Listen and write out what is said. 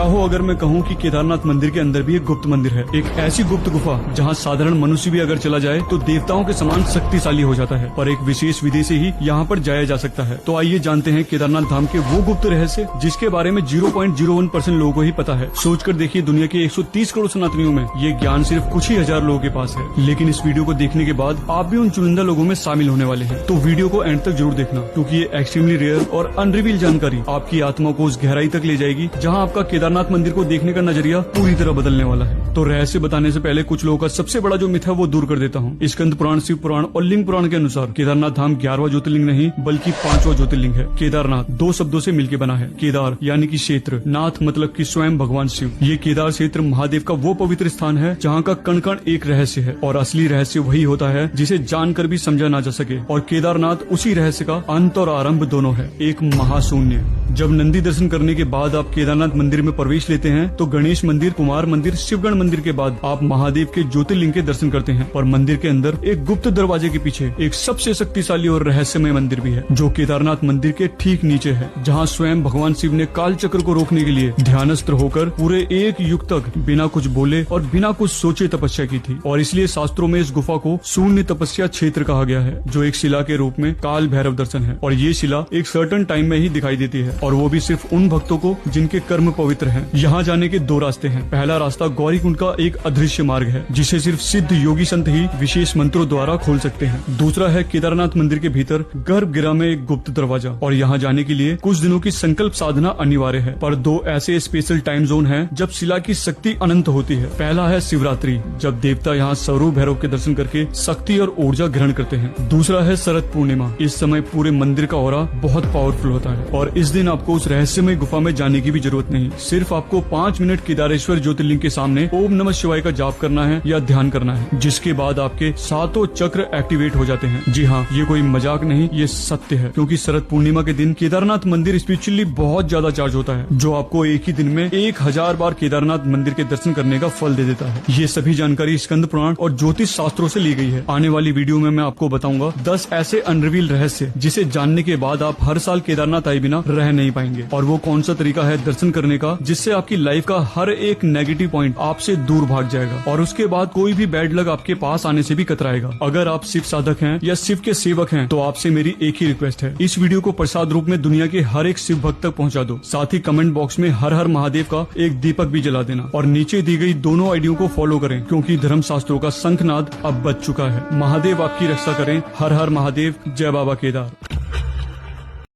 हो अगर मैं कहूँ कि केदारनाथ मंदिर के अंदर भी एक गुप्त मंदिर है, एक ऐसी गुप्त गुफा जहाँ साधारण मनुष्य भी अगर चला जाए तो देवताओं के समान शक्तिशाली हो जाता है, पर एक विशेष विधि से ही यहाँ पर जाया जा सकता है। तो आइए जानते हैं केदारनाथ धाम के वो गुप्त रहस्य जिसके बारे में 0.01% लोगों को ही पता है। सोचकर देखिए, दुनिया के 130 करोड़ सनातनियों में ये ज्ञान सिर्फ कुछ ही हजार लोगों के पास है। लेकिन इस वीडियो को देखने के बाद आप भी उन चुनिंदा लोगों में शामिल होने वाले हैं, तो वीडियो को एंड तक जरूर देखना, क्योंकि ये एक्सट्रीमली रेयर और अनरिवील जानकारी आपकी आत्मा को उस गहराई तक ले जाएगी जहाँ आपका केदारनाथ मंदिर को देखने का नजरिया पूरी तरह बदलने वाला है। तो रहस्य बताने से पहले कुछ लोगों का सबसे बड़ा जो मिथ है वो दूर कर देता हूँ। स्कंद पुराण, शिव पुराण और लिंग पुराण के अनुसार केदारनाथ धाम 11वां ज्योतिर्लिंग नहीं बल्कि 5वां ज्योतिर्लिंग है। केदारनाथ 2 शब्दों से मिलकर बना है। केदार यानी कि क्षेत्र, नाथ मतलब कि स्वयं भगवान शिव। ये केदार क्षेत्र महादेव का वो पवित्र स्थान है जहाँ का कण कण एक रहस्य है, और असली रहस्य वही होता है जिसे जानकर भी समझा ना जा सके। और केदारनाथ उसी रहस्य का अंत और आरंभ दोनों है, एक महाशून्य। जब नंदी दर्शन करने के बाद आप केदारनाथ मंदिर में प्रवेश लेते हैं तो गणेश मंदिर, कुमार मंदिर, शिवगण मंदिर के बाद आप महादेव के ज्योतिर्लिंग के दर्शन करते हैं। और मंदिर के अंदर एक गुप्त दरवाजे के पीछे एक सबसे शक्तिशाली और रहस्यमय मंदिर भी है, जो केदारनाथ मंदिर के ठीक नीचे है, जहाँ स्वयं भगवान शिव ने काल चक्र को रोकने के लिए ध्यानस्थ होकर पूरे 1 युग तक बिना कुछ बोले और बिना कुछ सोचे तपस्या की थी। और इसलिए शास्त्रों में इस गुफा को शून्य तपस्या क्षेत्र कहा गया है, जो एक शिला के रूप में काल भैरव दर्शन है। और ये शिला एक सर्टेन टाइम में ही दिखाई देती है, और वो भी सिर्फ उन भक्तों को जिनके कर्म पवित्र हैं। यहाँ जाने के 2 रास्ते हैं। पहला रास्ता गौरीकुंड का एक अदृश्य मार्ग है, जिसे सिर्फ सिद्ध योगी संत ही विशेष मंत्रों द्वारा खोल सकते हैं। दूसरा है केदारनाथ मंदिर के भीतर गर्भगृह में एक गुप्त दरवाजा, और यहाँ जाने के लिए कुछ दिनों की संकल्प साधना अनिवार्य है। पर 2 ऐसे स्पेशल टाइम जोन हैं जब शिला की शक्ति अनंत होती है। पहला है शिवरात्रि, जब देवता यहाँ स्वरूप भैरव के दर्शन करके शक्ति और ऊर्जा ग्रहण करते हैं। दूसरा है शरद पूर्णिमा, इस समय पूरे मंदिर का ऑरा बहुत पावरफुल होता है, और इस दिन आपको उस रहस्यमय गुफा में जाने की भी जरूरत नहीं। सिर्फ आपको 5 मिनट केदारेश्वर ज्योतिर्लिंग के सामने ओम नमः शिवाय का जाप करना है या ध्यान करना है, जिसके बाद आपके 7 चक्र एक्टिवेट हो जाते हैं। जी हाँ, ये कोई मजाक नहीं, ये सत्य है, क्योंकि शरद पूर्णिमा के दिन केदारनाथ मंदिर स्पिरिचुअली बहुत ज्यादा चार्ज होता है, जो आपको एक ही दिन में 1000 बार केदारनाथ मंदिर के दर्शन करने का फल दे देता है। ये सभी जानकारी स्कंद पुराण और ज्योतिष शास्त्रों से ली गई है। आने वाली वीडियो में मैं आपको बताऊंगा 10 ऐसे अनरिवील रहस्य जिसे जानने के बाद आप हर साल केदारनाथ आए बिना रह नहीं पाएंगे। और वो कौन सा तरीका है दर्शन करने का जिससे आपकी लाइफ का हर एक नेगेटिव पॉइंट आपसे दूर भाग जाएगा, और उसके बाद कोई भी बैड लक आपके पास आने से भी कतराएगा। अगर आप शिव साधक हैं या शिव के सेवक हैं तो आपसे मेरी एक ही रिक्वेस्ट है, इस वीडियो को प्रसाद रूप में दुनिया के हर एक शिव भक्त तक पहुंचा दो। साथ ही कमेंट बॉक्स में हर हर महादेव का एक दीपक भी जला देना, और नीचे दी गई दोनों आईडियों को फॉलो करें, क्योंकि धर्म शास्त्रों का शंखनाद अब बज चुका है। महादेव आपकी रक्षा करें। हर हर महादेव। जय बाबा केदार।